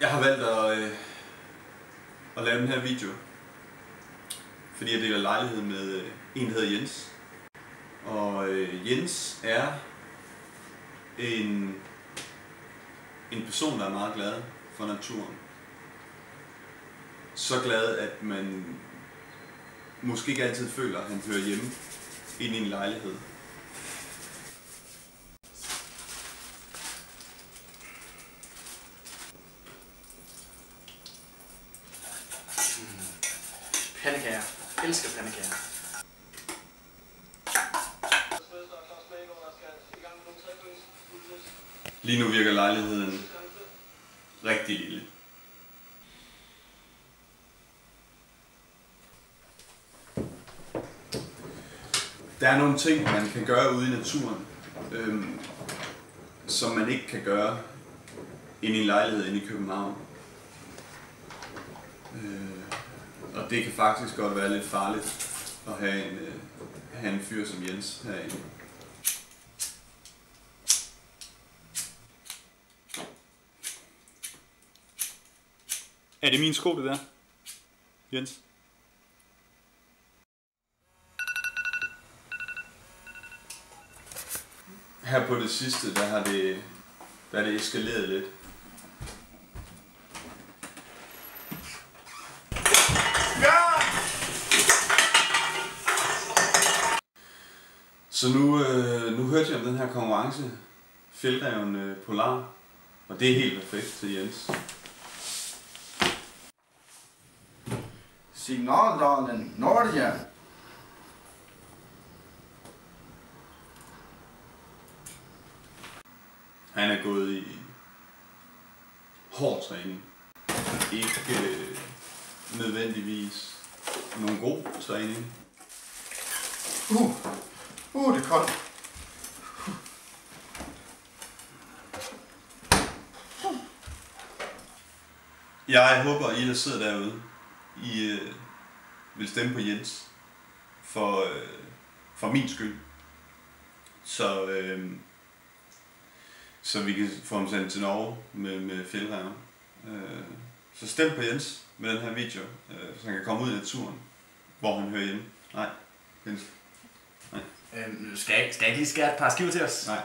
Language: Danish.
Jeg har valgt at lave den her video, fordi jeg deler lejlighed med en, der hedder Jens. Og Jens er en person, der er meget glad for naturen. Så glad, at man måske ikke altid føler, at han hører hjemme inde i en lejlighed. Pandekager. Jeg elsker pandekager. Lige nu virker lejligheden rigtig lille. Der er nogle ting, man kan gøre ude i naturen, som man ikke kan gøre inde i en lejlighed inde i København. Og det kan faktisk godt være lidt farligt at have en fyr som Jens herinde. Er det min sko, det der, Jens? Her på det sidste, der er det eskaleret lidt. Så nu hørte jeg om den her konkurrence, Fjeldræven Polar, og det er helt perfekt til Jens. Signaldalen Norge. Han er gået i hård træning. Ikke nødvendigvis nogen god træning. Det er koldt. Jeg håber, I der sidder derude, I vil stemme på Jens for min skyld. Så vi kan få ham sendt til Norge med fjeldræven. Så stem på Jens med den her video, så han kan komme ud i naturen, hvor han hører hjemme. Nej, Jens. Nej. Skal jeg ikke lige skære et par skiver til os? Nej.